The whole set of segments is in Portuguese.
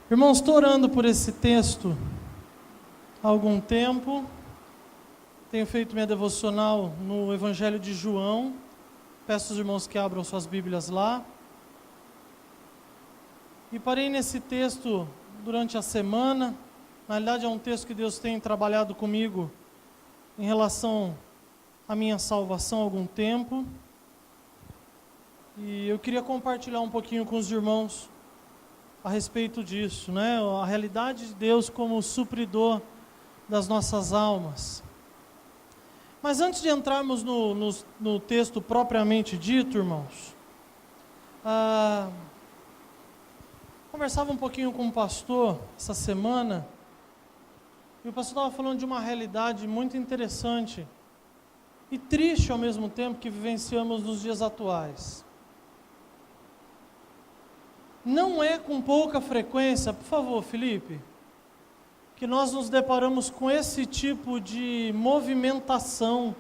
Irmãos, estou orando por esse texto há algum tempo. Tenho feito minha devocional no Evangelho de João. Peço aos irmãos que abram suas Bíblias lá. E parei nesse texto durante a semana. Na realidade é um texto que Deus tem trabalhado comigo em relação à minha salvação há algum tempo. E eu queria compartilhar um pouquinho com os irmãos a respeito disso, né? A realidade de Deus como supridor das nossas almas. Mas antes de entrarmos no texto propriamente dito, irmãos, conversava um pouquinho com um pastor essa semana, e o pastor estava falando de uma realidade muito interessante e triste ao mesmo tempo que vivenciamos nos dias atuais. Não é com pouca frequência, por favor, Felipe, que nós nos deparamos com esse tipo de movimentação.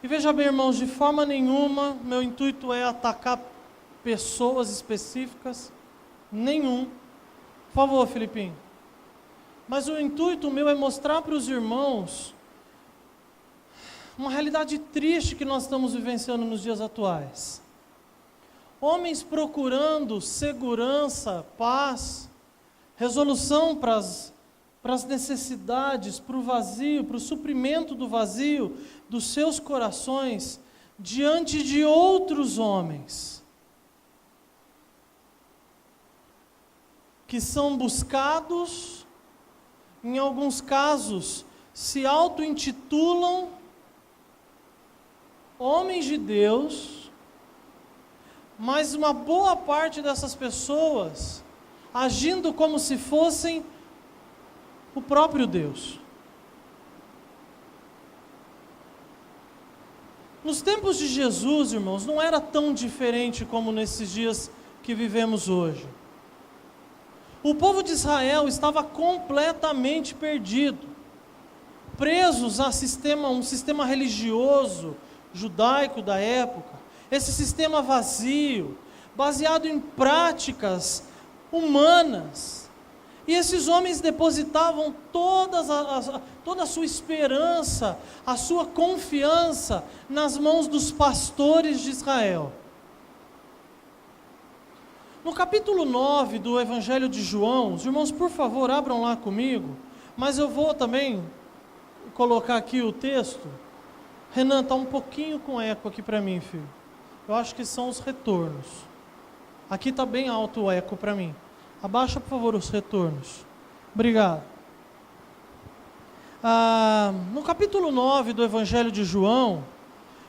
E veja bem, irmãos, de forma nenhuma, meu intuito é atacar pessoas específicas, nenhum. Por favor, Felipinho. Mas o intuito meu é mostrar para os irmãos uma realidade triste que nós estamos vivenciando nos dias atuais. Homens procurando segurança, paz, resolução para as necessidades, para o vazio, para o suprimento do vazio dos seus corações, diante de outros homens, que são buscados, em alguns casos, se auto-intitulam homens de Deus, mas uma boa parte dessas pessoas agindo como se fossem o próprio Deus. Nos tempos de Jesus, irmãos, não era tão diferente como nesses dias que vivemos hoje. O povo de Israel estava completamente perdido, presos a um sistema religioso judaico da época. Esse sistema vazio, baseado em práticas humanas. E esses homens depositavam toda a sua esperança, a sua confiança nas mãos dos pastores de Israel. No capítulo 9 do Evangelho de João, os irmãos, por favor, abram lá comigo, mas eu vou também colocar aqui o texto. Renan, está um pouquinho com eco aqui para mim, filho. Eu acho que são os retornos. Aqui está bem alto o eco para mim. Abaixa, por favor, os retornos. Obrigado. No capítulo 9 do Evangelho de João,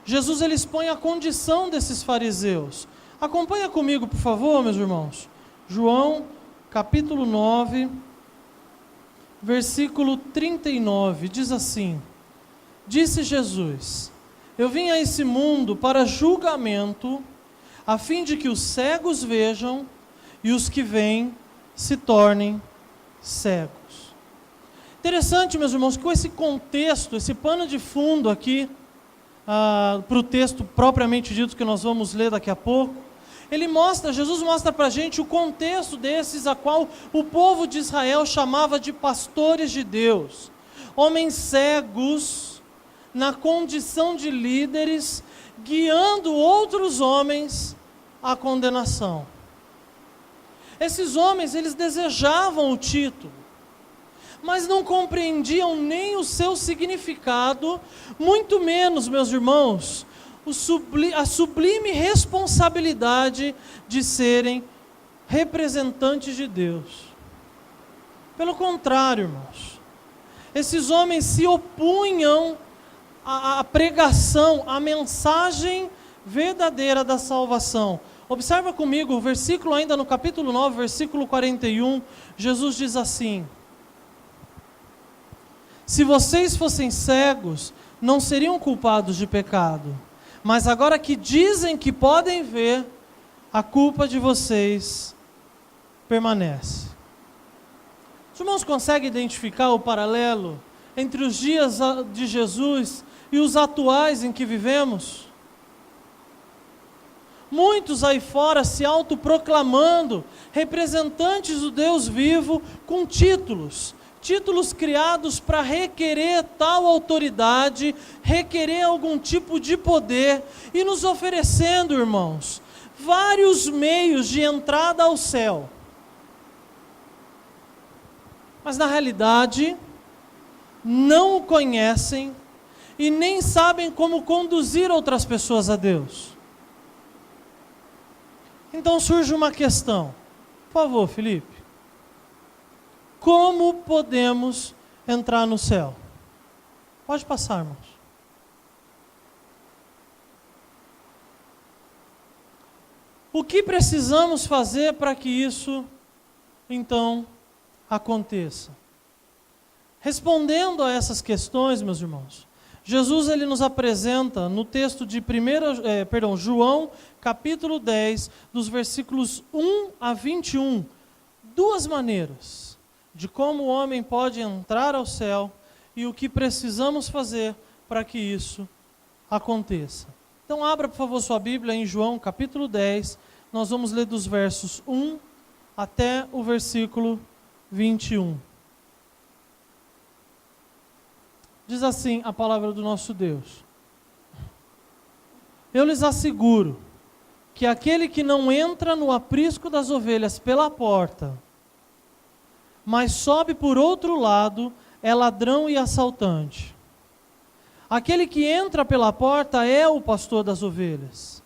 Jesus ele expõe a condição desses fariseus. Acompanha comigo, por favor, meus irmãos. João, capítulo 9, versículo 39, diz assim: Disse Jesus: Eu vim a esse mundo para julgamento, a fim de que os cegos vejam e os que veem se tornem cegos. Interessante, meus irmãos, que com esse contexto, esse pano de fundo aqui, para o texto propriamente dito que nós vamos ler daqui a pouco, Jesus mostra para a gente o contexto desses a qual o povo de Israel chamava de pastores de Deus, homens cegos, na condição de líderes, guiando outros homens à condenação. Esses homens, eles desejavam o título, mas não compreendiam nem o seu significado, muito menos, meus irmãos, a sublime responsabilidade de serem representantes de Deus. Pelo contrário, irmãos, esses homens se opunham a pregação, a mensagem verdadeira da salvação. Observa comigo o versículo ainda no capítulo 9, versículo 41, Jesus diz assim: Se vocês fossem cegos, não seriam culpados de pecado, mas agora que dizem que podem ver, a culpa de vocês permanece. Os irmãos conseguem identificar o paralelo entre os dias de Jesus e os atuais em que vivemos? Muitos aí fora se autoproclamando representantes do Deus vivo com títulos criados para requerer tal autoridade, requerer algum tipo de poder e nos oferecendo, irmãos, vários meios de entrada ao céu. Mas na realidade, não o conhecem e nem sabem como conduzir outras pessoas a Deus. Então surge uma questão. Por favor, Felipe. Como podemos entrar no céu? Pode passar, irmãos. O que precisamos fazer para que isso, então, aconteça? Respondendo a essas questões, meus irmãos, Jesus ele nos apresenta no texto de João, capítulo 10, dos versículos 1 a 21, duas maneiras de como o homem pode entrar ao céu e o que precisamos fazer para que isso aconteça. Então abra, por favor, sua Bíblia em João, capítulo 10, nós vamos ler dos versos 1 até o versículo 21. Diz assim a palavra do nosso Deus: Eu lhes asseguro que aquele que não entra no aprisco das ovelhas pela porta, mas sobe por outro lado, é ladrão e assaltante. Aquele que entra pela porta é o pastor das ovelhas.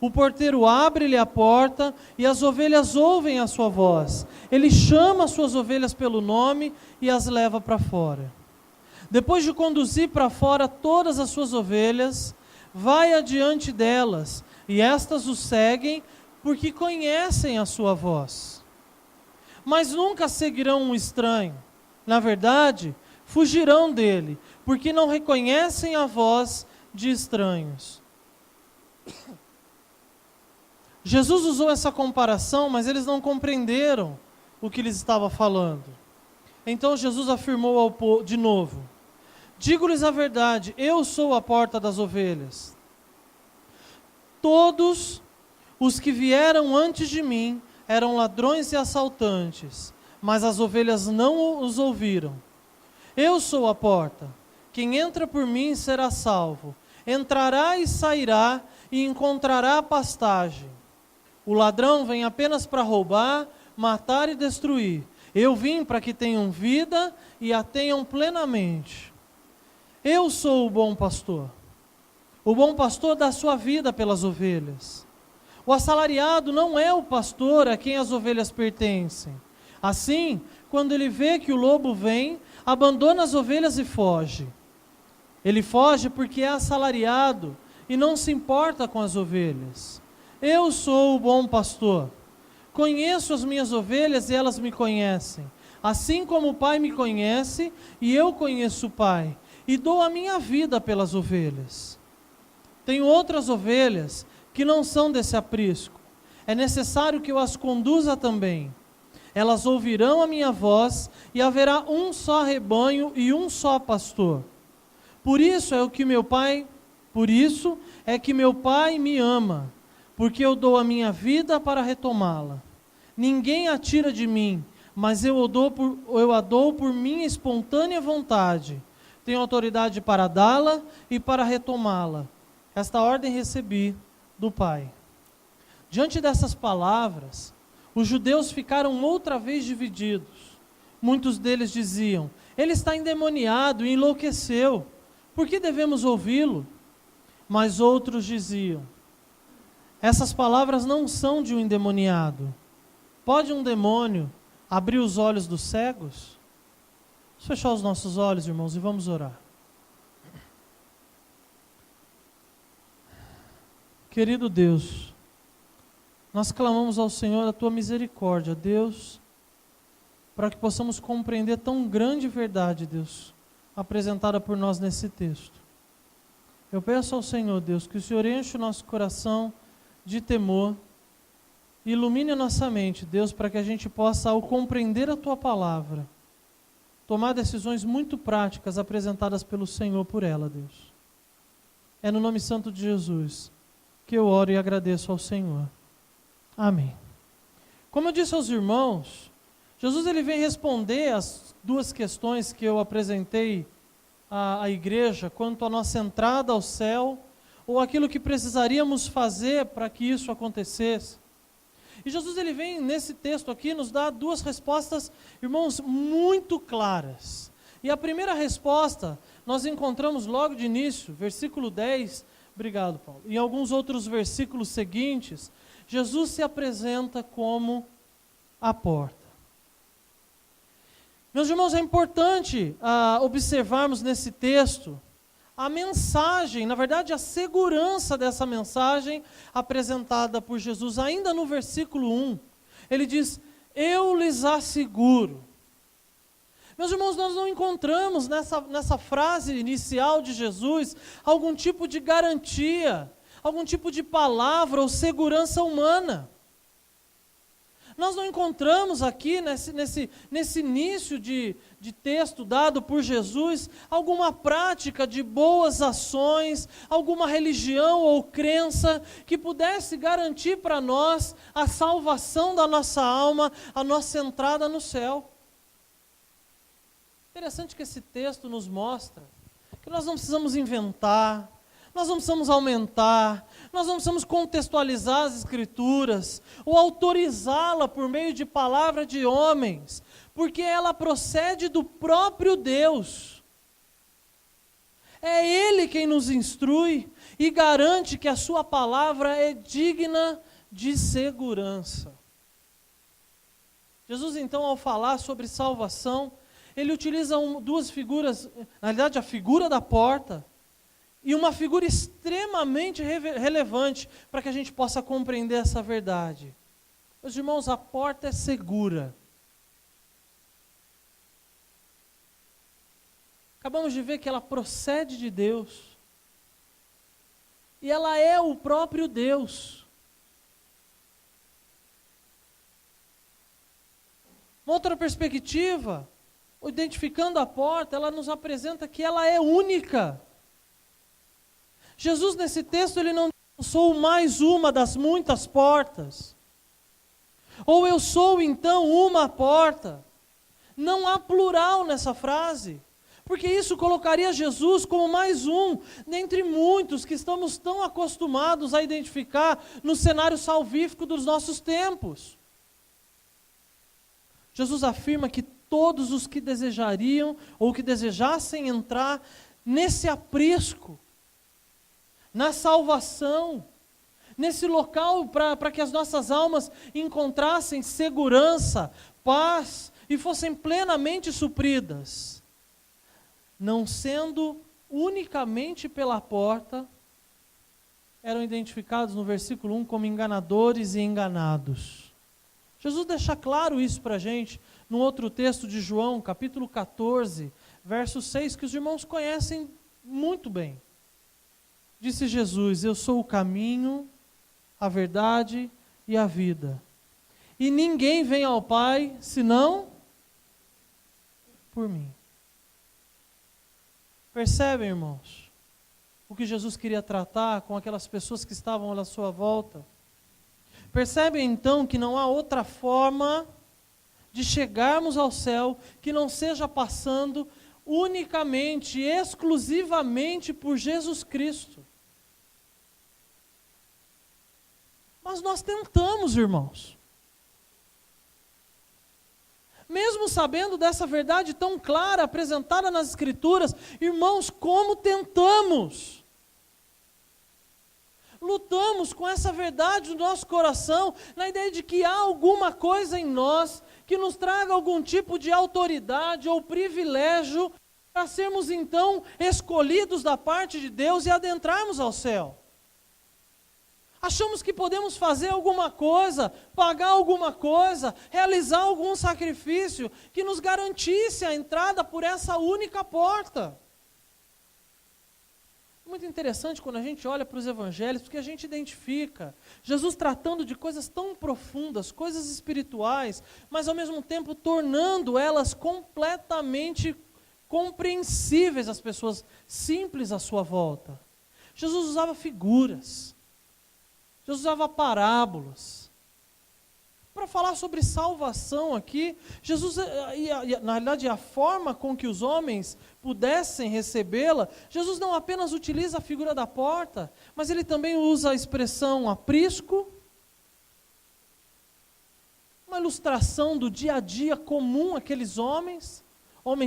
O porteiro abre-lhe a porta e as ovelhas ouvem a sua voz. Ele chama as suas ovelhas pelo nome e as leva para fora. Depois de conduzir para fora todas as suas ovelhas, vai adiante delas, e estas o seguem porque conhecem a sua voz. Mas nunca seguirão um estranho. Na verdade, fugirão dele, porque não reconhecem a voz de estranhos. Jesus usou essa comparação, mas eles não compreenderam o que lhes estava falando. Então Jesus afirmou de novo: Digo-lhes a verdade, eu sou a porta das ovelhas. Todos os que vieram antes de mim eram ladrões e assaltantes, mas as ovelhas não os ouviram. Eu sou a porta. Quem entra por mim será salvo. Entrará e sairá e encontrará pastagem. O ladrão vem apenas para roubar, matar e destruir. Eu vim para que tenham vida e a tenham plenamente. Eu sou o bom pastor. O bom pastor dá sua vida pelas ovelhas. O assalariado não é o pastor a quem as ovelhas pertencem. Assim, quando ele vê que o lobo vem, abandona as ovelhas e foge. Ele foge porque é assalariado e não se importa com as ovelhas. Eu sou o bom pastor. Conheço as minhas ovelhas e elas me conhecem. Assim como o Pai me conhece e eu conheço o Pai, e dou a minha vida pelas ovelhas. Tenho outras ovelhas que não são desse aprisco. É necessário que eu as conduza também. Elas ouvirão a minha voz e haverá um só rebanho e um só pastor. Por isso é que meu Pai me ama, porque eu dou a minha vida para retomá-la. Ninguém a tira de mim, mas eu a dou por minha espontânea vontade. Tenho autoridade para dá-la e para retomá-la. Esta ordem recebi do Pai. Diante dessas palavras, os judeus ficaram outra vez divididos. Muitos deles diziam: ele está endemoniado e enlouqueceu. Por que devemos ouvi-lo? Mas outros diziam: essas palavras não são de um endemoniado. Pode um demônio abrir os olhos dos cegos? Vamos fechar os nossos olhos, irmãos, e vamos orar. Querido Deus, nós clamamos ao Senhor a Tua misericórdia, Deus, para que possamos compreender tão grande verdade, Deus, apresentada por nós nesse texto. Eu peço ao Senhor, Deus, que o Senhor enche o nosso coração de temor, ilumine a nossa mente, Deus, para que a gente possa, ao compreender a Tua palavra, tomar decisões muito práticas apresentadas pelo Senhor por ela, Deus. É no nome santo de Jesus que eu oro e agradeço ao Senhor. Amém. Como eu disse aos irmãos, Jesus ele vem responder as duas questões que eu apresentei à igreja quanto à nossa entrada ao céu, ou aquilo que precisaríamos fazer para que isso acontecesse. E Jesus ele vem nesse texto aqui nos dar duas respostas, irmãos, muito claras. E a primeira resposta nós encontramos logo de início, versículo 10, obrigado Paulo, em alguns outros versículos seguintes, Jesus se apresenta como a porta. Meus irmãos, é importante observarmos nesse texto a mensagem, na verdade a segurança dessa mensagem apresentada por Jesus, ainda no versículo 1. Ele diz, eu lhes asseguro. Meus irmãos, nós não encontramos nessa frase inicial de Jesus algum tipo de garantia, algum tipo de palavra ou segurança humana. Nós não encontramos aqui, nesse início de texto dado por Jesus, alguma prática de boas ações, alguma religião ou crença que pudesse garantir para nós a salvação da nossa alma, a nossa entrada no céu. Interessante que esse texto nos mostra que nós não precisamos inventar, nós não precisamos aumentar, nós não precisamos contextualizar as Escrituras ou autorizá-la por meio de palavra de homens, porque ela procede do próprio Deus. É Ele quem nos instrui e garante que a sua palavra é digna de segurança. Jesus, então, ao falar sobre salvação, ele utiliza duas figuras, na realidade a figura da porta, e uma figura extremamente relevante para que a gente possa compreender essa verdade. Meus irmãos, a porta é segura. Acabamos de ver que ela procede de Deus. E ela é o próprio Deus. Uma outra perspectiva, identificando a porta, ela nos apresenta que ela é única. Jesus, nesse texto, ele não diz, eu sou mais uma das muitas portas. Ou eu sou, então, uma porta. Não há plural nessa frase, porque isso colocaria Jesus como mais um, dentre muitos que estamos tão acostumados a identificar no cenário salvífico dos nossos tempos. Jesus afirma que todos os que desejariam, ou que desejassem entrar nesse aprisco, na salvação, nesse local para que as nossas almas encontrassem segurança, paz e fossem plenamente supridas, não sendo unicamente pela porta, eram identificados no versículo 1 como enganadores e enganados. Jesus deixa claro isso para a gente no outro texto de João, capítulo 14, verso 6, que os irmãos conhecem muito bem. Disse Jesus, eu sou o caminho, a verdade e a vida. E ninguém vem ao Pai, senão por mim. Percebem, irmãos, o que Jesus queria tratar com aquelas pessoas que estavam à sua volta? Percebem, então, que não há outra forma de chegarmos ao céu que não seja passando unicamente, exclusivamente por Jesus Cristo. Mas nós tentamos, irmãos. Mesmo sabendo dessa verdade tão clara, apresentada nas Escrituras, irmãos, como tentamos? Lutamos com essa verdade no nosso coração, na ideia de que há alguma coisa em nós que nos traga algum tipo de autoridade ou privilégio para sermos então escolhidos da parte de Deus e adentrarmos ao céu. Achamos que podemos fazer alguma coisa, pagar alguma coisa, realizar algum sacrifício que nos garantisse a entrada por essa única porta. Muito interessante quando a gente olha para os evangelhos, porque a gente identifica Jesus tratando de coisas tão profundas, coisas espirituais, mas ao mesmo tempo tornando elas completamente compreensíveis às pessoas simples à sua volta. Jesus usava figuras. Jesus usava parábolas. Para falar sobre salvação aqui, Jesus, na realidade, a forma com que os homens pudessem recebê-la, Jesus não apenas utiliza a figura da porta, mas ele também usa a expressão aprisco, uma ilustração do dia a dia comum àqueles homens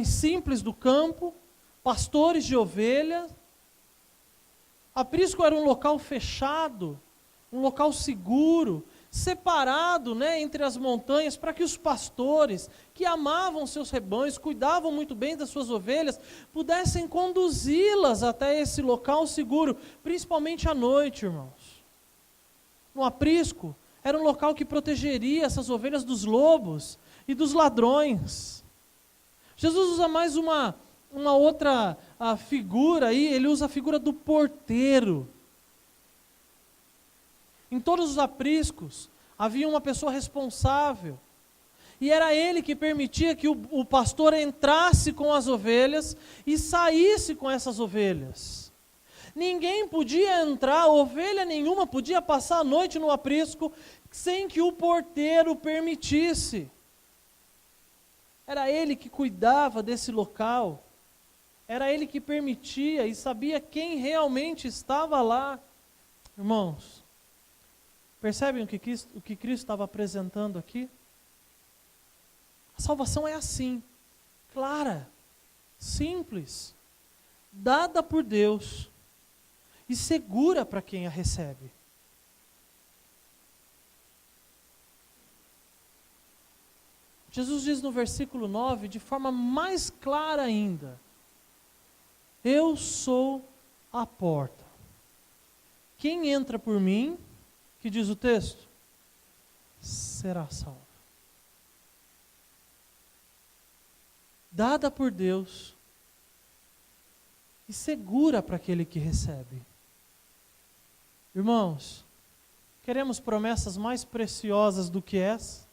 simples do campo, pastores de ovelhas. Aprisco era um local fechado, um local seguro, separado, entre as montanhas, para que os pastores, que amavam seus rebanhos, cuidavam muito bem das suas ovelhas, pudessem conduzi-las até esse local seguro, principalmente à noite, irmãos. No aprisco, era um local que protegeria essas ovelhas dos lobos e dos ladrões. Jesus usa mais uma outra figura aí, ele usa a figura do porteiro. Em todos os apriscos, havia uma pessoa responsável, e era ele que permitia que o pastor entrasse com as ovelhas e saísse com essas ovelhas. Ninguém podia entrar, ovelha nenhuma podia passar a noite no aprisco, sem que o porteiro permitisse. Era ele que cuidava desse local, era ele que permitia e sabia quem realmente estava lá. Irmãos, percebem o que Cristo estava apresentando aqui? A salvação é assim, clara, simples, dada por Deus e segura para quem a recebe. Jesus diz no versículo 9, de forma mais clara ainda: eu sou a porta. Quem entra por mim, que diz o texto, será salvo. Dada por Deus e segura para aquele que recebe. Irmãos, queremos promessas mais preciosas do que essa?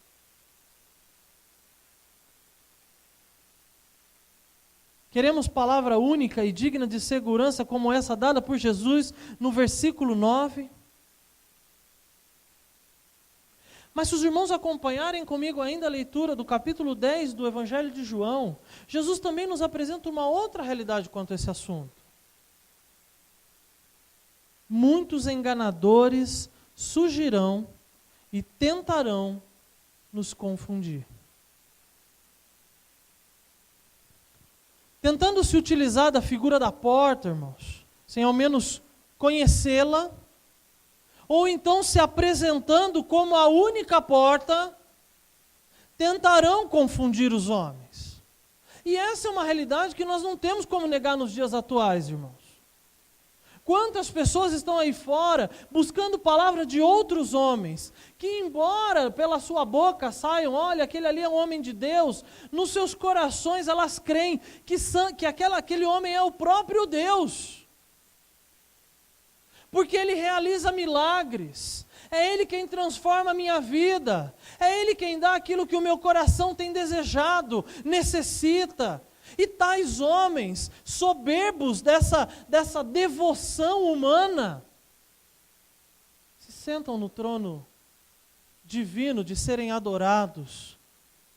Queremos palavra única e digna de segurança como essa dada por Jesus no versículo 9? Mas se os irmãos acompanharem comigo ainda a leitura do capítulo 10 do Evangelho de João, Jesus também nos apresenta uma outra realidade quanto a esse assunto. Muitos enganadores surgirão e tentarão nos confundir. Tentando se utilizar da figura da porta, irmãos, sem ao menos conhecê-la, ou então se apresentando como a única porta, tentarão confundir os homens. E essa é uma realidade que nós não temos como negar nos dias atuais, irmãos. Quantas pessoas estão aí fora buscando palavra de outros homens, que embora pela sua boca saiam, olha, aquele ali é um homem de Deus, nos seus corações elas creem que aquele homem é o próprio Deus. Porque ele realiza milagres, é ele quem transforma a minha vida, é ele quem dá aquilo que o meu coração tem desejado, necessita. E tais homens, soberbos dessa devoção humana, se sentam no trono divino de serem adorados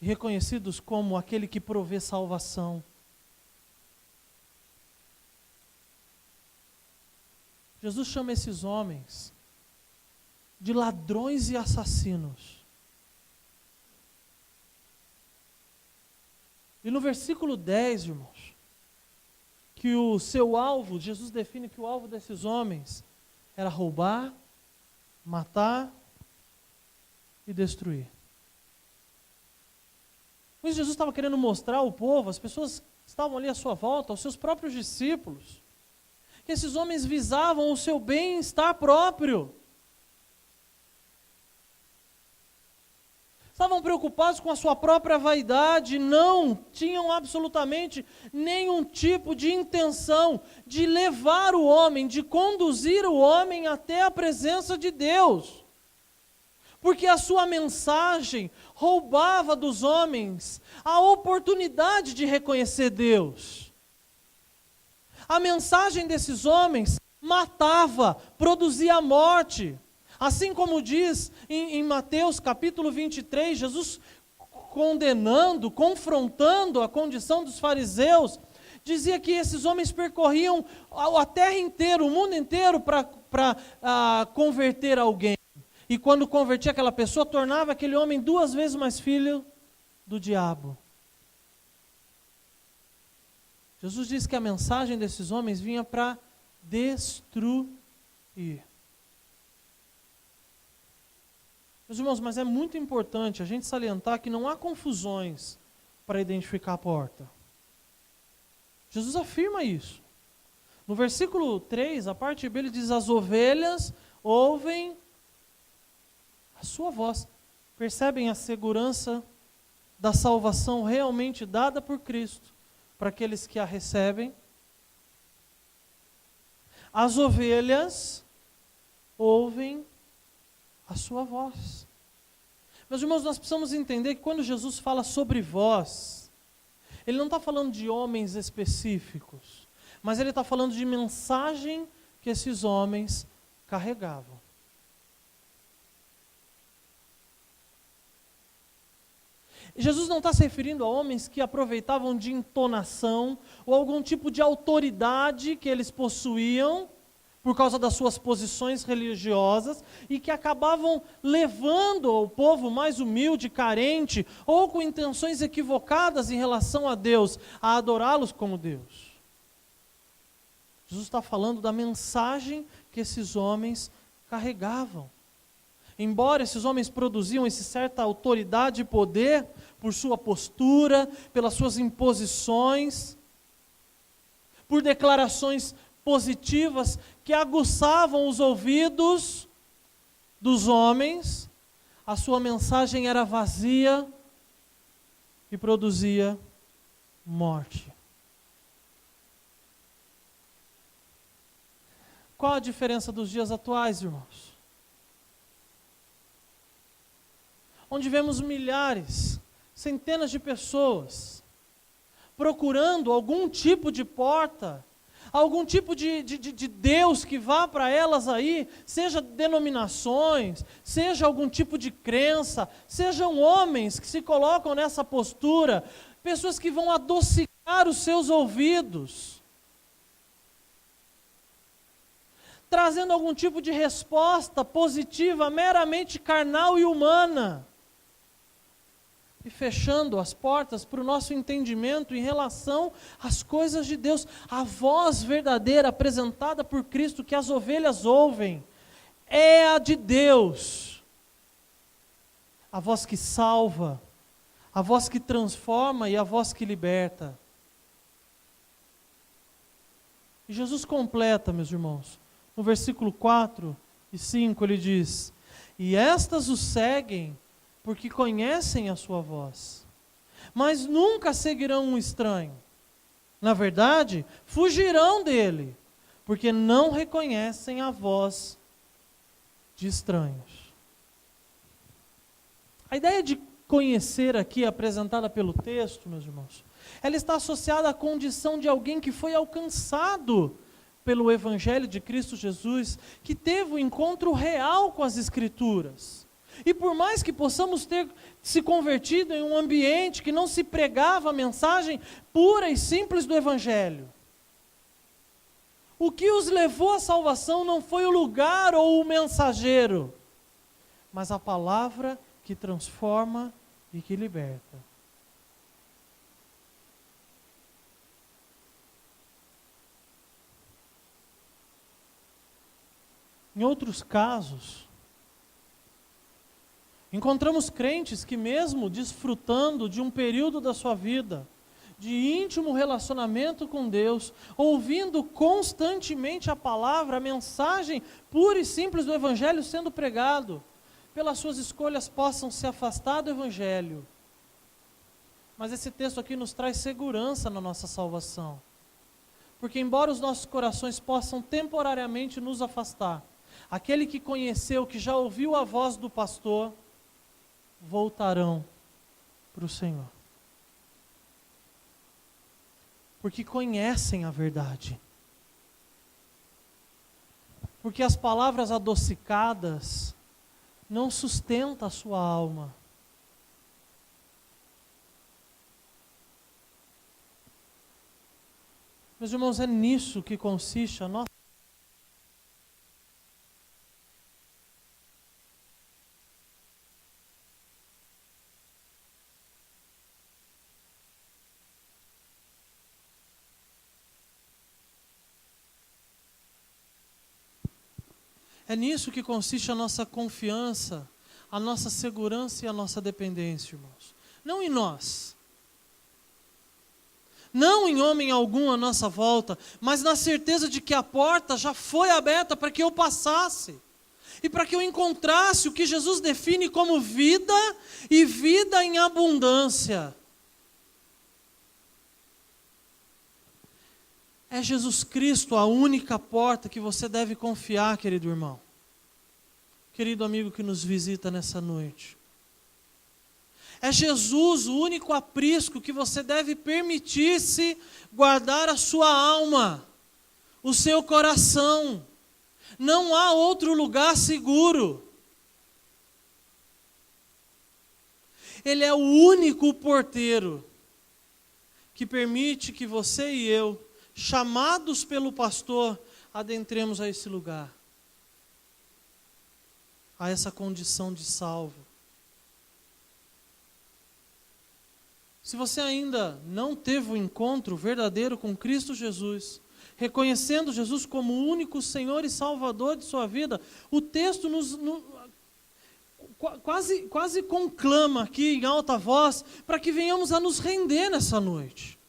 e reconhecidos como aquele que provê salvação. Jesus chama esses homens de ladrões e assassinos. E no versículo 10, irmãos, que o seu alvo, Jesus define que o alvo desses homens era roubar, matar e destruir. Com isso, Jesus estava querendo mostrar ao povo, as pessoas que estavam ali à sua volta, aos seus próprios discípulos, que esses homens visavam o seu bem-estar próprio. Estavam preocupados com a sua própria vaidade, não tinham absolutamente nenhum tipo de intenção de levar o homem, de conduzir o homem até a presença de Deus. Porque a sua mensagem roubava dos homens a oportunidade de reconhecer Deus. A mensagem desses homens matava, produzia morte. Assim como diz em Mateus capítulo 23, Jesus condenando, confrontando a condição dos fariseus, dizia que esses homens percorriam a terra inteira, o mundo inteiro, para converter alguém. E quando convertia aquela pessoa, tornava aquele homem 2 vezes mais filho do diabo. Jesus disse que a mensagem desses homens vinha para destruir. Meus irmãos, mas é muito importante a gente salientar que não há confusões para identificar a porta. Jesus afirma isso. No versículo 3, a parte B, ele diz: as ovelhas ouvem a sua voz. Percebem a segurança da salvação realmente dada por Cristo para aqueles que a recebem? As ovelhas ouvem a sua voz. Meus irmãos, nós precisamos entender que quando Jesus fala sobre voz, Ele não está falando de homens específicos, mas Ele está falando de mensagem que esses homens carregavam. Jesus não está se referindo a homens que aproveitavam de entonação ou algum tipo de autoridade que eles possuíam por causa das suas posições religiosas e que acabavam levando o povo mais humilde, carente ou com intenções equivocadas em relação a Deus, a adorá-los como Deus. Jesus está falando da mensagem que esses homens carregavam. Embora esses homens produziam essa certa autoridade e poder por sua postura, pelas suas imposições, por declarações positivas que aguçavam os ouvidos dos homens, a sua mensagem era vazia e produzia morte. Qual a diferença dos dias atuais, irmãos? Onde vemos milhares, centenas de pessoas procurando algum tipo de porta, algum tipo de Deus que vá para elas aí, seja denominações, seja algum tipo de crença, sejam homens que se colocam nessa postura, pessoas que vão adocicar os seus ouvidos, trazendo algum tipo de resposta positiva, meramente carnal e humana, e fechando as portas para o nosso entendimento em relação às coisas de Deus. A voz verdadeira apresentada por Cristo, que as ovelhas ouvem, é a de Deus. A voz que salva, a voz que transforma e a voz que liberta. E Jesus completa, meus irmãos, no versículo 4 e 5, ele diz: e estas o seguem porque conhecem a sua voz, mas nunca seguirão um estranho. Na verdade, fugirão dele, porque não reconhecem a voz de estranhos. A ideia de conhecer aqui, apresentada pelo texto, meus irmãos, ela está associada à condição de alguém que foi alcançado pelo Evangelho de Cristo Jesus, que teve um encontro real com as Escrituras. E por mais que possamos ter se convertido em um ambiente que não se pregava a mensagem pura e simples do Evangelho, o que os levou à salvação não foi o lugar ou o mensageiro, mas a palavra que transforma e que liberta. Em outros casos, encontramos crentes que, mesmo desfrutando de um período da sua vida, de íntimo relacionamento com Deus, ouvindo constantemente a palavra, a mensagem pura e simples do Evangelho sendo pregado, pelas suas escolhas possam se afastar do Evangelho. Mas esse texto aqui nos traz segurança na nossa salvação. Porque embora os nossos corações possam temporariamente nos afastar, aquele que conheceu, que já ouviu a voz do pastor, voltarão para o Senhor. Porque conhecem a verdade. Porque as palavras adocicadas não sustentam a sua alma. Meus irmãos, é nisso que consiste a nossa. É nisso que consiste a nossa confiança, a nossa segurança e a nossa dependência, irmãos. Não em nós. Não em homem algum à nossa volta, mas na certeza de que a porta já foi aberta para que eu passasse. E para que eu encontrasse o que Jesus define como vida e vida em abundância. É Jesus Cristo a única porta que você deve confiar, querido irmão. Querido amigo que nos visita nessa noite. É Jesus o único aprisco que você deve permitir-se guardar a sua alma, o seu coração. Não há outro lugar seguro. Ele é o único porteiro que permite que você e eu, chamados pelo pastor, adentremos a esse lugar, a essa condição de salvo. Se você ainda não teve o encontro verdadeiro com Cristo Jesus, reconhecendo Jesus como o único Senhor e Salvador de sua vida, o texto quase conclama aqui em alta voz para que venhamos a nos render nessa noite.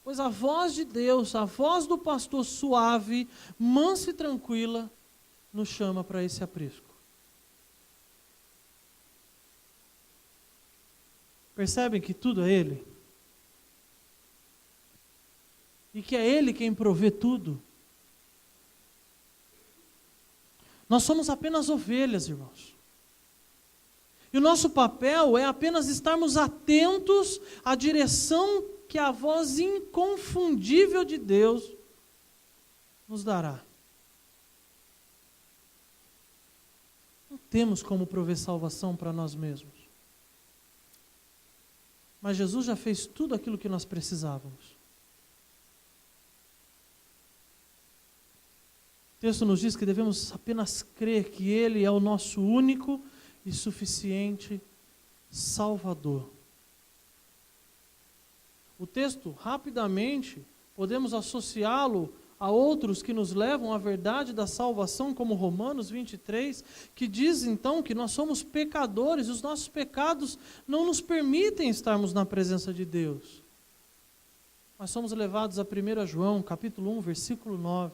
Pois a voz de Deus, a voz do pastor suave, mansa e tranquila, nos chama para esse aprisco. Percebem que tudo é Ele? E que é Ele quem provê tudo? Nós somos apenas ovelhas, irmãos. E o nosso papel é apenas estarmos atentos à direção que a voz inconfundível de Deus nos dará. Não temos como prover salvação para nós mesmos. Mas Jesus já fez tudo aquilo que nós precisávamos. O texto nos diz que devemos apenas crer que Ele é o nosso único e suficiente Salvador. O texto, rapidamente, podemos associá-lo a outros que nos levam à verdade da salvação, como Romanos 23, que diz então que nós somos pecadores, e os nossos pecados não nos permitem estarmos na presença de Deus. Mas somos levados a 1 João, capítulo 1, versículo 9,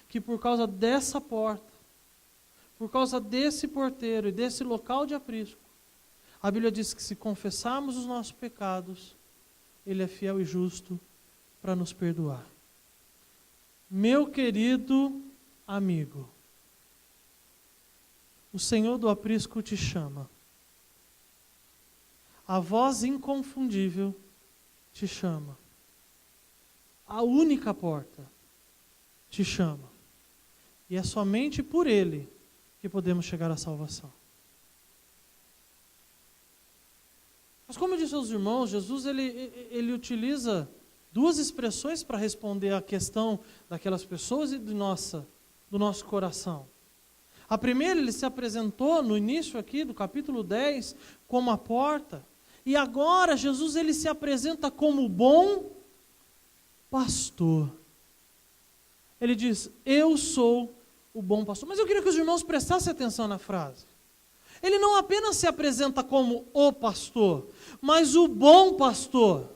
que por causa dessa porta, por causa desse porteiro e desse local de aprisco, a Bíblia diz que se confessarmos os nossos pecados, Ele é fiel e justo para nos perdoar. Meu querido amigo, o Senhor do aprisco te chama. A voz inconfundível te chama. A única porta te chama. E é somente por Ele que podemos chegar à salvação. Mas como eu disse aos irmãos, Jesus ele utiliza duas expressões para responder à questão daquelas pessoas e do nosso coração. A primeira, ele se apresentou no início aqui do capítulo 10 como a porta. E agora Jesus ele se apresenta como bom pastor. Ele diz, eu sou o bom pastor. Mas eu queria que os irmãos prestassem atenção na frase. Ele não apenas se apresenta como o pastor, mas o bom pastor.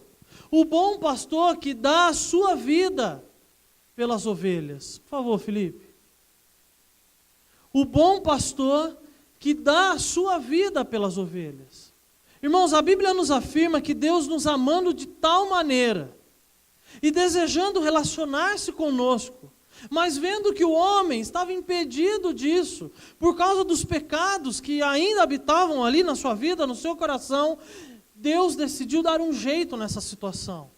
O bom pastor que dá a sua vida pelas ovelhas. Por favor, Felipe. O bom pastor que dá a sua vida pelas ovelhas. Irmãos, a Bíblia nos afirma que Deus nos amando de tal maneira e desejando relacionar-se conosco, mas vendo que o homem estava impedido disso, por causa dos pecados que ainda habitavam ali na sua vida, no seu coração, Deus decidiu dar um jeito nessa situação.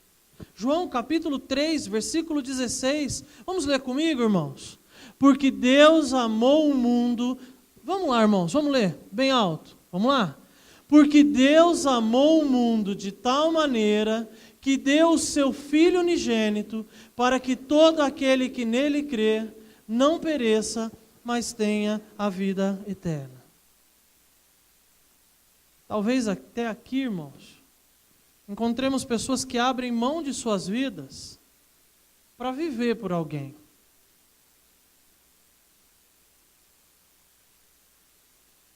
João capítulo 3, versículo 16. Vamos ler comigo, irmãos? Porque Deus amou o mundo. Vamos lá, irmãos, vamos ler bem alto. Vamos lá? Porque Deus amou o mundo de tal maneira que deu o seu Filho unigênito, para que todo aquele que nele crê não pereça, mas tenha a vida eterna. Talvez até aqui, irmãos, encontremos pessoas que abrem mão de suas vidas para viver por alguém.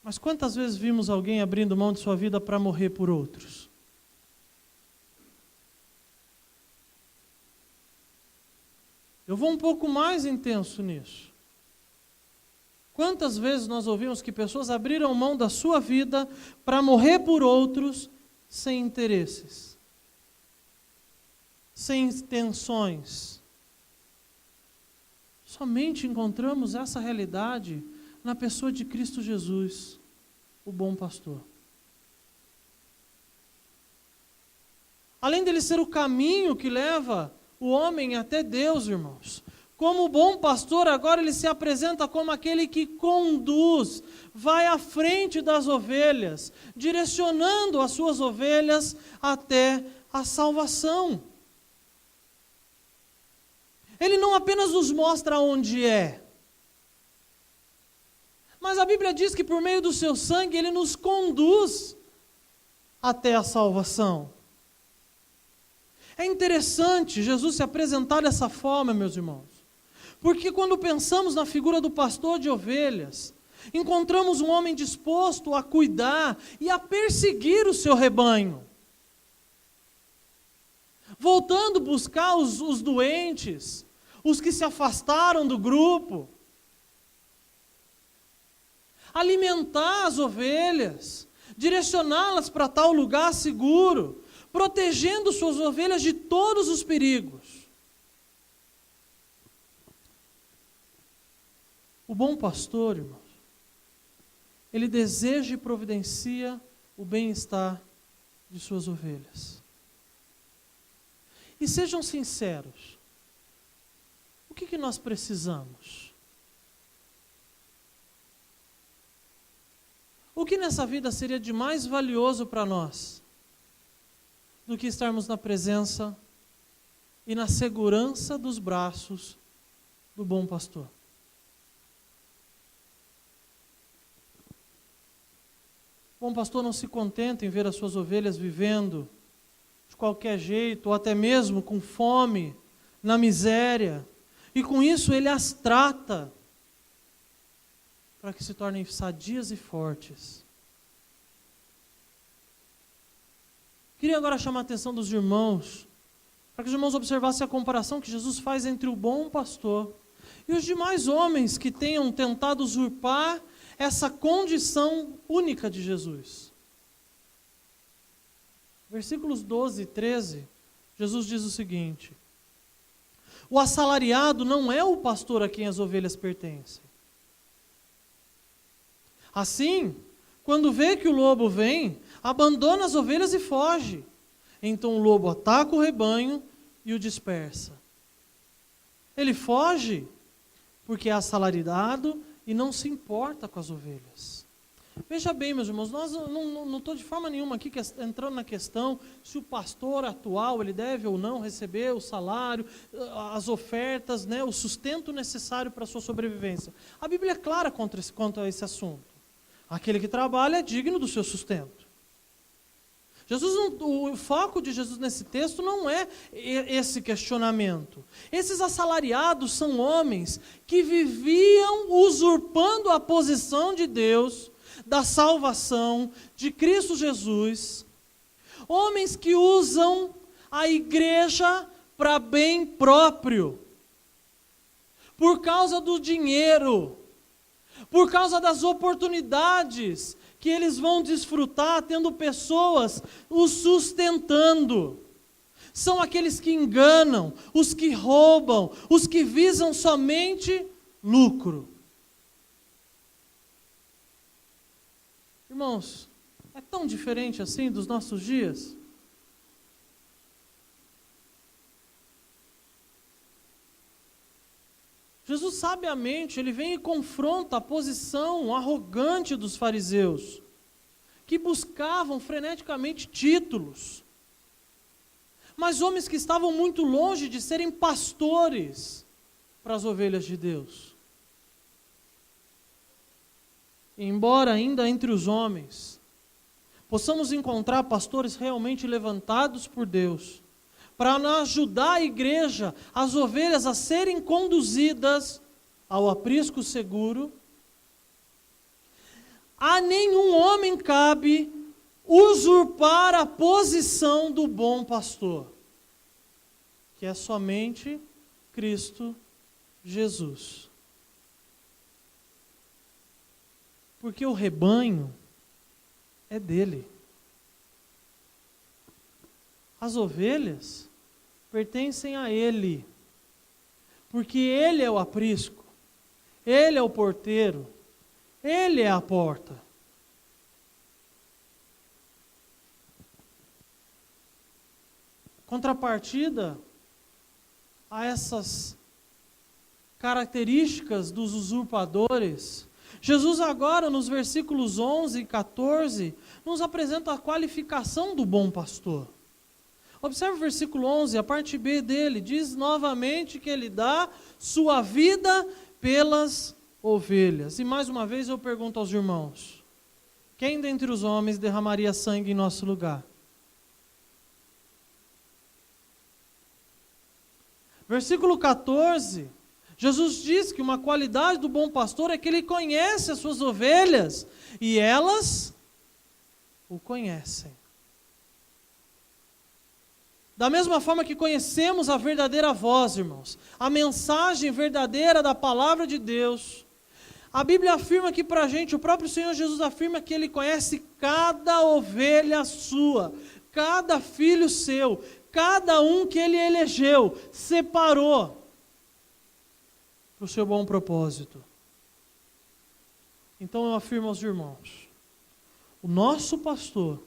Mas quantas vezes vimos alguém abrindo mão de sua vida para morrer por outros? Eu vou um pouco mais intenso nisso. Quantas vezes nós ouvimos que pessoas abriram mão da sua vida para morrer por outros sem interesses, sem intenções? Somente encontramos essa realidade na pessoa de Cristo Jesus, o bom pastor. Além dele ser o caminho que leva o homem até Deus, irmãos, como bom pastor, agora ele se apresenta como aquele que conduz, vai à frente das ovelhas, direcionando as suas ovelhas até a salvação. Ele não apenas nos mostra onde é, mas a Bíblia diz que por meio do seu sangue ele nos conduz até a salvação. É interessante Jesus se apresentar dessa forma, meus irmãos, porque quando pensamos na figura do pastor de ovelhas, encontramos um homem disposto a cuidar e a perseguir o seu rebanho, voltando buscar os doentes, os que se afastaram do grupo, alimentar as ovelhas, direcioná-las para tal lugar seguro, protegendo suas ovelhas de todos os perigos. O bom pastor, irmãos, ele deseja e providencia o bem-estar de suas ovelhas. E sejam sinceros, o que nós precisamos? O que nessa vida seria de mais valioso para nós do que estarmos na presença e na segurança dos braços do bom pastor? O bom pastor não se contenta em ver as suas ovelhas vivendo de qualquer jeito, ou até mesmo com fome, na miséria, e com isso ele as trata para que se tornem sadias e fortes. Queria agora chamar a atenção dos irmãos, para que os irmãos observassem a comparação que Jesus faz entre o bom pastor e os demais homens que tenham tentado usurpar essa condição única de Jesus. Versículos 12 e 13, Jesus diz o seguinte: o assalariado não é o pastor a quem as ovelhas pertencem. Assim, quando vê que o lobo vem, abandona as ovelhas e foge. Então o lobo ataca o rebanho e o dispersa. Ele foge porque é assalariado e não se importa com as ovelhas. Veja bem, meus irmãos, nós não estou de forma nenhuma aqui entrando na questão se o pastor atual ele deve ou não receber o salário, as ofertas, né, o sustento necessário para a sua sobrevivência. A Bíblia é clara quanto a esse assunto. Aquele que trabalha é digno do seu sustento. O foco de Jesus nesse texto não é esse questionamento. Esses assalariados são homens que viviam usurpando a posição de Deus, da salvação de Cristo Jesus. Homens que usam a igreja para bem próprio, por causa do dinheiro, por causa das oportunidades que eles vão desfrutar tendo pessoas os sustentando. São aqueles que enganam, os que roubam, os que visam somente lucro. Irmãos, é tão diferente assim dos nossos dias? Jesus sabiamente, ele vem e confronta a posição arrogante dos fariseus, que buscavam freneticamente títulos, mas homens que estavam muito longe de serem pastores para as ovelhas de Deus. E embora ainda entre os homens possamos encontrar pastores realmente levantados por Deus, para ajudar a igreja, as ovelhas a serem conduzidas ao aprisco seguro, a nenhum homem cabe usurpar a posição do bom pastor, que é somente Cristo Jesus. Porque o rebanho é dele. As ovelhas pertencem a ele, porque ele é o aprisco, ele é o porteiro, ele é a porta. Contrapartida a essas características dos usurpadores, Jesus agora nos versículos 11 e 14 nos apresenta a qualificação do bom pastor. Observe o versículo 11, a parte B dele, diz novamente que ele dá sua vida pelas ovelhas. E mais uma vez eu pergunto aos irmãos, quem dentre os homens derramaria sangue em nosso lugar? Versículo 14, Jesus diz que uma qualidade do bom pastor é que ele conhece as suas ovelhas e elas o conhecem. Da mesma forma que conhecemos a verdadeira voz, irmãos, a mensagem verdadeira da palavra de Deus, a Bíblia afirma que para a gente, o próprio Senhor Jesus afirma que Ele conhece cada ovelha sua, cada filho seu, cada um que Ele elegeu, separou para o seu bom propósito. Então eu afirmo aos irmãos, o nosso pastor,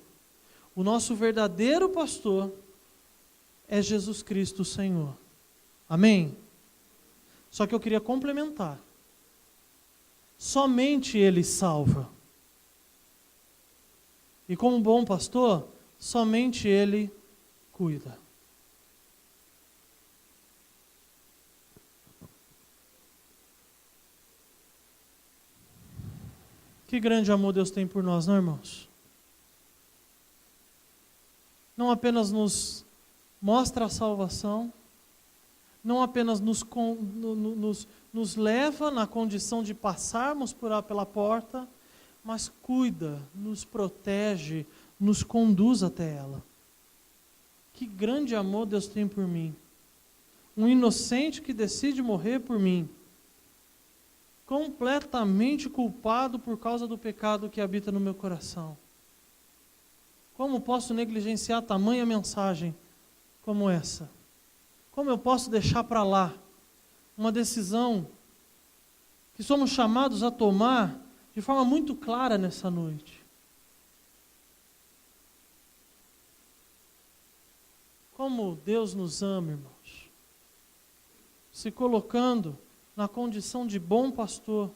o nosso verdadeiro pastor, é Jesus Cristo o Senhor. Amém? Só que eu queria complementar. Somente Ele salva. E como bom pastor, somente Ele cuida. Que grande amor Deus tem por nós, não, irmãos? Não apenas nos mostra a salvação, não apenas nos leva na condição de passarmos pela porta, mas cuida, nos protege, nos conduz até ela. Que grande amor Deus tem por mim. Um inocente que decide morrer por mim, completamente culpado por causa do pecado que habita no meu coração. Como posso negligenciar tamanha mensagem como essa? Como eu posso deixar para lá uma decisão que somos chamados a tomar de forma muito clara nessa noite? Como Deus nos ama, irmãos, se colocando na condição de bom pastor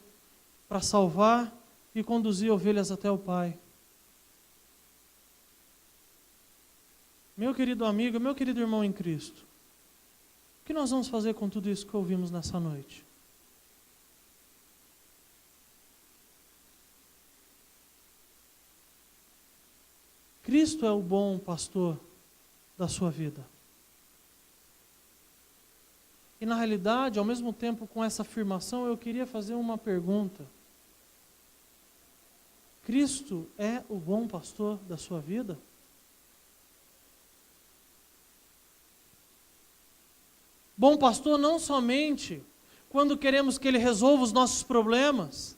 para salvar e conduzir ovelhas até o Pai. Meu querido amigo, meu querido irmão em Cristo, o que nós vamos fazer com tudo isso que ouvimos nessa noite? Cristo é o bom pastor da sua vida. E na realidade, ao mesmo tempo com essa afirmação, eu queria fazer uma pergunta. Cristo é o bom pastor da sua vida? Bom pastor não somente quando queremos que Ele resolva os nossos problemas.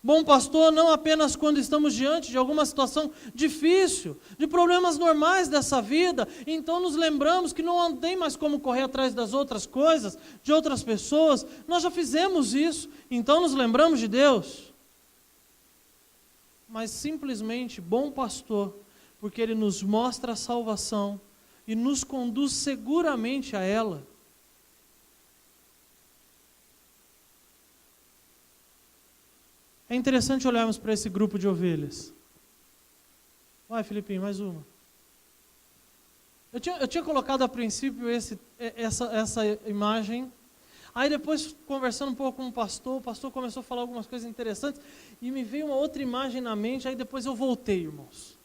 Bom pastor não apenas quando estamos diante de alguma situação difícil, de problemas normais dessa vida, então nos lembramos que não tem mais como correr atrás das outras coisas, de outras pessoas, nós já fizemos isso, então nos lembramos de Deus. Mas simplesmente bom pastor, porque Ele nos mostra a salvação, e nos conduz seguramente a ela. É interessante olharmos para esse grupo de ovelhas. Vai, Filipinho, mais uma. Eu tinha colocado a princípio essa imagem. Aí depois, conversando um pouco com o pastor começou a falar algumas coisas interessantes e me veio uma outra imagem na mente, aí depois eu voltei, irmãos.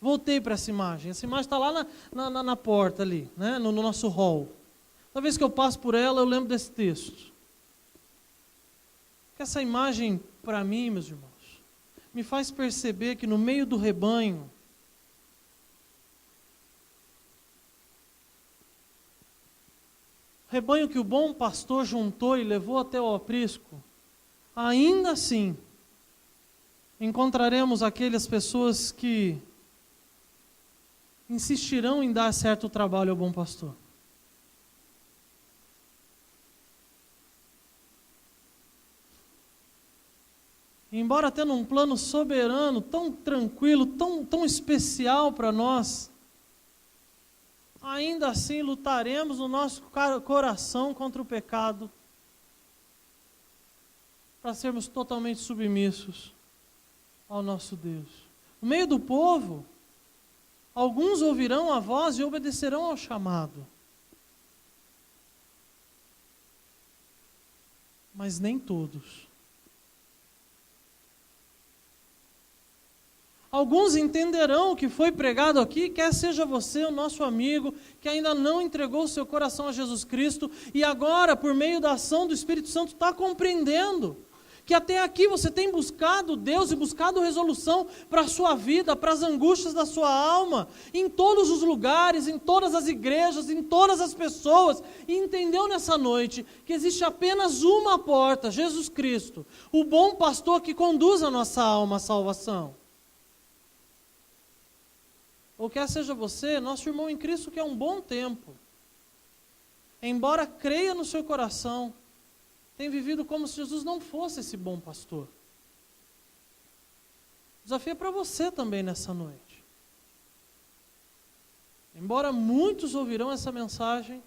Voltei para essa imagem. Essa imagem está lá na porta ali, né? no nosso hall. Toda vez que eu passo por ela, eu lembro desse texto. Porque essa imagem, para mim, meus irmãos, me faz perceber que no meio do rebanho, rebanho que o bom pastor juntou e levou até o aprisco, ainda assim, encontraremos aquelas pessoas que insistirão em dar certo trabalho ao bom pastor. Embora tendo um plano soberano, tão tranquilo, tão especial para nós, ainda assim lutaremos no nosso coração contra o pecado, para sermos totalmente submissos ao nosso Deus. No meio do povo, alguns ouvirão a voz e obedecerão ao chamado. Mas nem todos. Alguns entenderão o que foi pregado aqui, quer seja você, o nosso amigo, que ainda não entregou o seu coração a Jesus Cristo, e agora, por meio da ação do Espírito Santo, está compreendendo que até aqui você tem buscado Deus e buscado resolução para a sua vida, para as angústias da sua alma, em todos os lugares, em todas as igrejas, em todas as pessoas, e entendeu nessa noite que existe apenas uma porta, Jesus Cristo, o bom pastor que conduz a nossa alma à salvação. Ou quer seja você, nosso irmão em Cristo, que há um bom tempo, embora creia no seu coração, tem vivido como se Jesus não fosse esse bom pastor. O desafio é para você também nessa noite. Embora muitos ouvirão essa mensagem,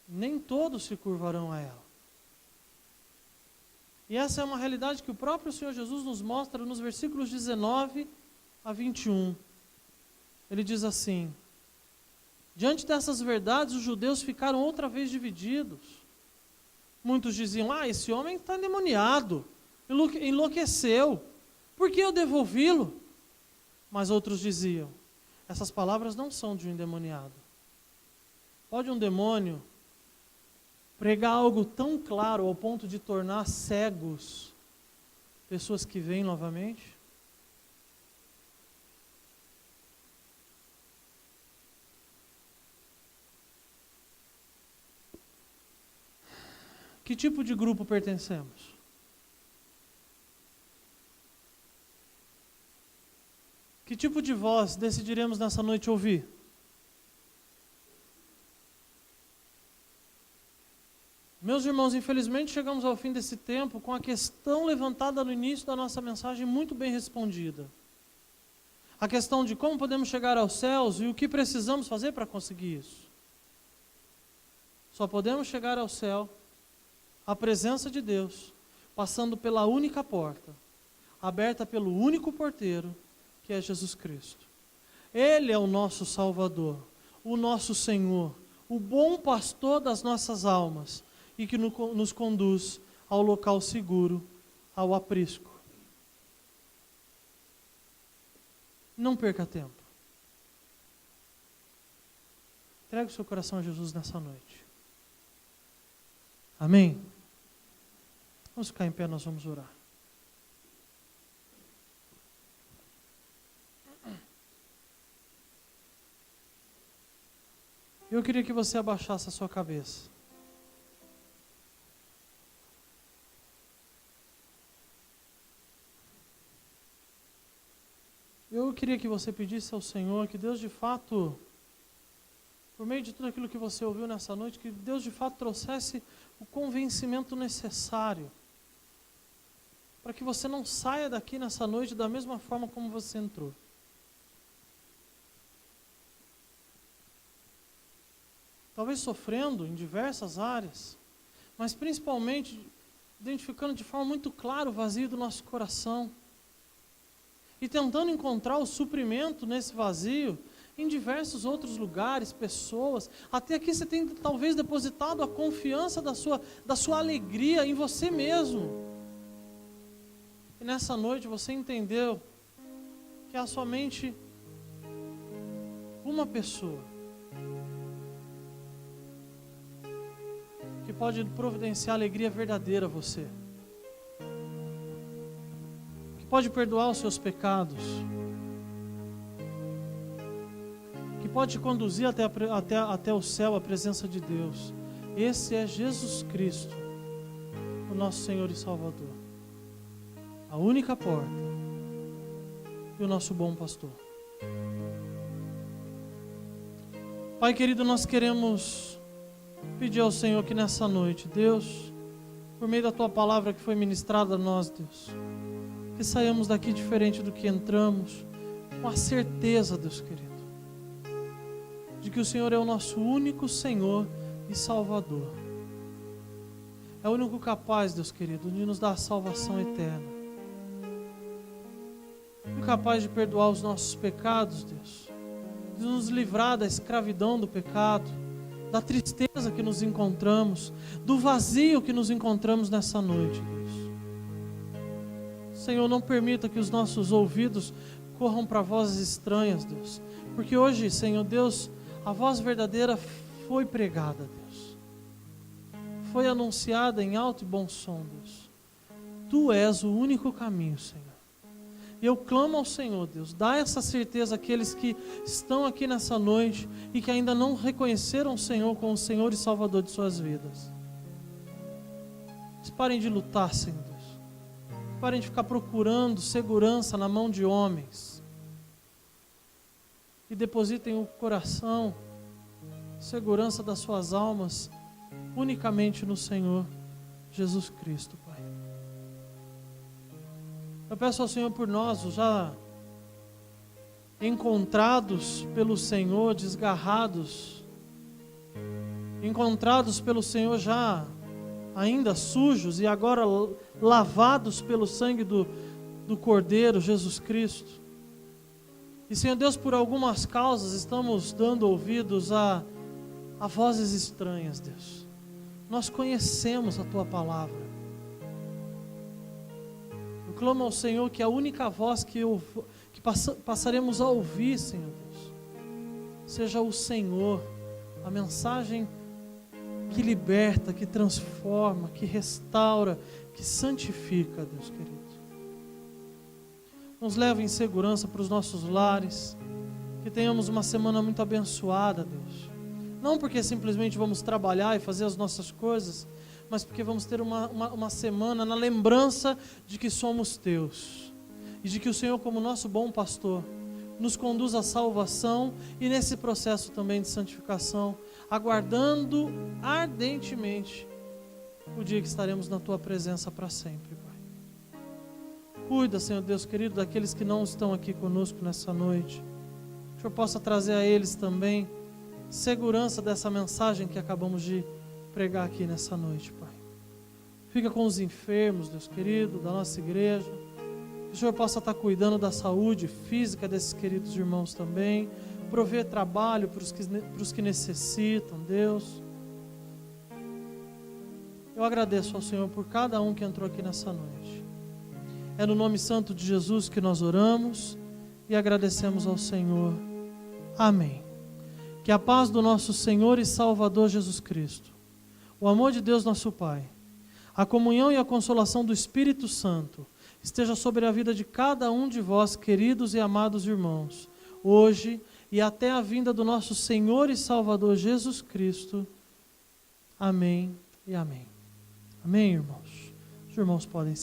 nem todos se curvarão a ela. E essa é uma realidade que o próprio Senhor Jesus nos mostra nos versículos 19 a 21. Ele diz assim: diante dessas verdades, os judeus ficaram outra vez divididos. Muitos diziam: esse homem está endemoniado, enlouqueceu, por que eu devo ouvi-lo? Mas outros diziam: essas palavras não são de um endemoniado. Pode um demônio pregar algo tão claro ao ponto de tornar cegos pessoas que veem novamente? Que tipo de grupo pertencemos? Que tipo de voz decidiremos nessa noite ouvir? Meus irmãos, infelizmente chegamos ao fim desse tempo com a questão levantada no início da nossa mensagem muito bem respondida. A questão de como podemos chegar aos céus e o que precisamos fazer para conseguir isso. Só podemos chegar ao céu, à presença de Deus, passando pela única porta, aberta pelo único porteiro, que é Jesus Cristo. Ele é o nosso Salvador, o nosso Senhor, o bom pastor das nossas almas, e que nos conduz ao local seguro, ao aprisco. Não perca tempo. Entregue o seu coração a Jesus nessa noite. Amém? Vamos ficar em pé, nós vamos orar. Eu queria que você abaixasse a sua cabeça. Eu queria que você pedisse ao Senhor que Deus de fato, por meio de tudo aquilo que você ouviu nessa noite, que Deus de fato trouxesse o convencimento necessário para que você não saia daqui nessa noite da mesma forma como você entrou. Talvez sofrendo em diversas áreas, mas principalmente identificando de forma muito clara o vazio do nosso coração e tentando encontrar o suprimento nesse vazio em diversos outros lugares, pessoas. Até aqui você tem talvez depositado a confiança da sua alegria em você mesmo. E nessa noite você entendeu que há somente uma pessoa que pode providenciar alegria verdadeira a você, que pode perdoar os seus pecados, que pode te conduzir até o céu, a presença de Deus. Esse é Jesus Cristo, o nosso Senhor e Salvador, a única porta e o nosso bom pastor. Pai querido, nós queremos pedir ao Senhor que nessa noite, Deus, por meio da Tua palavra que foi ministrada a nós, Deus, que saiamos daqui diferente do que entramos, com a certeza, Deus querido, de que o Senhor é o nosso único Senhor e Salvador. É o único capaz, Deus querido, de nos dar a salvação eterna. O capaz de perdoar os nossos pecados, Deus, de nos livrar da escravidão do pecado, da tristeza que nos encontramos, do vazio que nos encontramos nessa noite, Deus. Senhor, não permita que os nossos ouvidos corram para vozes estranhas, Deus, porque hoje, Senhor Deus, a voz verdadeira foi pregada, Deus, foi anunciada em alto e bom som, Deus. Tu és o único caminho, Senhor. E eu clamo ao Senhor, Deus, dá essa certeza àqueles que estão aqui nessa noite e que ainda não reconheceram o Senhor como o Senhor e Salvador de suas vidas. Eles parem de lutar, Senhor Deus. Parem de ficar procurando segurança na mão de homens. E depositem o coração, segurança das suas almas, unicamente no Senhor Jesus Cristo, Pai. Eu peço ao Senhor por nós, já encontrados pelo Senhor, desgarrados, encontrados pelo Senhor já ainda sujos e agora lavados pelo sangue do Cordeiro Jesus Cristo. E Senhor Deus, por algumas causas estamos dando ouvidos a vozes estranhas, Deus. Nós conhecemos a Tua palavra. Clamo ao Senhor que a única voz que passaremos a ouvir, Senhor Deus, seja o Senhor, a mensagem que liberta, que transforma, que restaura, que santifica, Deus querido. Nos leva em segurança para os nossos lares, que tenhamos uma semana muito abençoada, Deus. Não porque simplesmente vamos trabalhar e fazer as nossas coisas, mas porque vamos ter uma semana na lembrança de que somos Teus. E de que o Senhor, como nosso bom pastor, nos conduz à salvação e nesse processo também de santificação, aguardando ardentemente o dia que estaremos na Tua presença para sempre, Pai. Cuida, Senhor Deus querido, daqueles que não estão aqui conosco nessa noite. Que o Senhor possa trazer a eles também segurança dessa mensagem que acabamos de pregar aqui nessa noite, Pai. Fica com os enfermos, Deus querido, da nossa igreja. Que o Senhor possa estar cuidando da saúde física desses queridos irmãos também. Prover trabalho para os que necessitam, Deus. Eu agradeço ao Senhor por cada um que entrou aqui nessa noite. É no nome santo de Jesus que nós oramos e agradecemos ao Senhor. Amém. Que a paz do nosso Senhor e Salvador Jesus Cristo, o amor de Deus nosso Pai, a comunhão e a consolação do Espírito Santo esteja sobre a vida de cada um de vós, queridos e amados irmãos, hoje e até a vinda do nosso Senhor e Salvador Jesus Cristo. Amém e amém. Amém, irmãos? Os irmãos podem